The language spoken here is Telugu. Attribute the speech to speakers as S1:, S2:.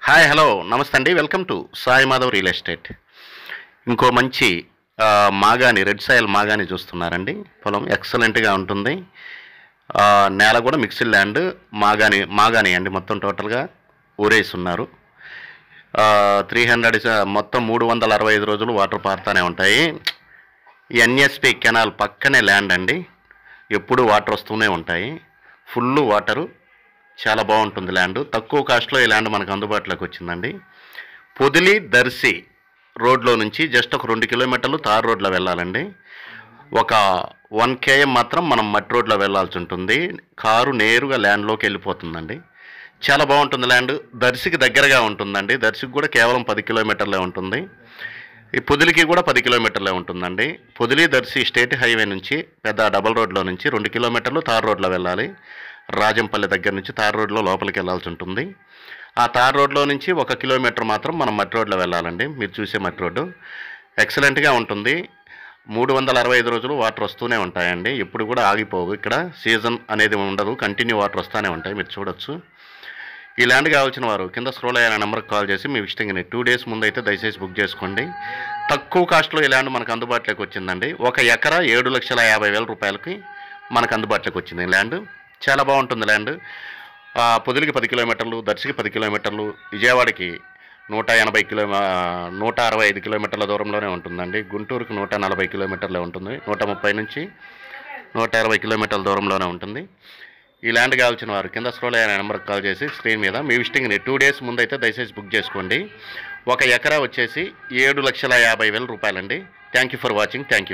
S1: హాయ్ హలో నమస్తే అండి. Welcome to Sai Madhav real estate. ఇంకో మంచి మాగాని రెడ్ సాయిల్ మాగాని చూస్తున్నారండి. పొలం ఎక్సలెంట్గా ఉంటుంది. నేల కూడా మిక్స్డ్ ల్యాండ్ మాగాని అండి. మొత్తం టోటల్గా ఊరేసి ఉన్నారు. 300 మొత్తం 365 రోజులు వాటర్ పారుతూనే ఉంటాయి. ఈ ఎన్ఎస్పి కెనాల్ పక్కనే ల్యాండ్ అండి. ఎప్పుడు వాటర్ వస్తూనే ఉంటాయి. Full water. చాలా బాగుంటుంది ల్యాండ్. తక్కువ కాస్ట్లో ఈ ల్యాండ్ మనకు అందుబాటులోకి వచ్చిందండి. పొదిలి దర్శి రోడ్లో నుంచి జస్ట్ ఒక 2 కిలోమీటర్లు తార్ రోడ్లో వెళ్ళాలండి. ఒక 1 km మాత్రం మనం మట్టి రోడ్లో వెళ్ళాల్సి ఉంటుంది. కారు నేరుగా ల్యాండ్లోకి వెళ్ళిపోతుందండి. చాలా బాగుంటుంది ల్యాండ్. దర్శికి దగ్గరగా ఉంటుందండి. దర్శికి కూడా కేవలం 10 కిలోమీటర్లే ఉంటుంది. ఈ పొదిలికి కూడా 10 కిలోమీటర్లే ఉంటుందండి. పొదిలి దర్శి స్టేట్ హైవే నుంచి పెద్ద డబల్ రోడ్లో నుంచి 2 కిలోమీటర్లు తార్ రోడ్లో వెళ్ళాలి. రాజంపల్లి దగ్గర నుంచి తార్ రోడ్లో లోపలికి వెళ్ళాల్సి ఉంటుంది. ఆ తార్ రోడ్లో నుంచి 1 కిలోమీటర్ మాత్రం మనం మట్టి రోడ్లో వెళ్ళాలండి. మీరు చూసే మట్టి రోడ్డు ఎక్సలెంట్గా ఉంటుంది. 365 రోజులు వాటర్ వస్తూనే ఉంటాయండి. ఎప్పుడు కూడా ఆగిపోవు. ఇక్కడ సీజన్ అనేది ఉండదు. కంటిన్యూ వాటర్ వస్తూనే ఉంటాయి. మీరు చూడొచ్చు. ఈ ల్యాండ్ కావాల్సిన వారు కింద స్క్రోల్ అయ్యే నెంబర్కి కాల్ చేసి మీ విజిటింగ్ని 2 days ముందు అయితే దయచేసి బుక్ చేసుకోండి. తక్కువ కాస్ట్లో ఈ ల్యాండ్ మనకు అందుబాటులోకి వచ్చిందండి. 1 ఎకరా 7,50,000 రూపాయలకి మనకు అందుబాటులోకి వచ్చింది ఈ ల్యాండ్. చాలా బాగుంటుంది ల్యాండ్. పొదిలికి 10 కిలోమీటర్లు, దర్శికి 10 కిలోమీటర్లు, విజయవాడకి 165 కిలోమీటర్ల దూరంలోనే ఉంటుందండి. గుంటూరుకి 140 కిలోమీటర్లే ఉంటుంది. 130 నుంచి 120 కిలోమీటర్ల దూరంలోనే ఉంటుంది. ఈ ల్యాండ్ కావాల్సిన వారు కింద స్క్రోల్ అయ్యే నెంబర్కి కాల్ చేసి స్క్రీన్ మీద మీ విజిటింగ్ని 2 days ముందు అయితే దయచేసి బుక్ చేసుకోండి. 1 ఎకరా వచ్చేసి 7,50,000 రూపాయలండి. Thank you for watching. Thank you.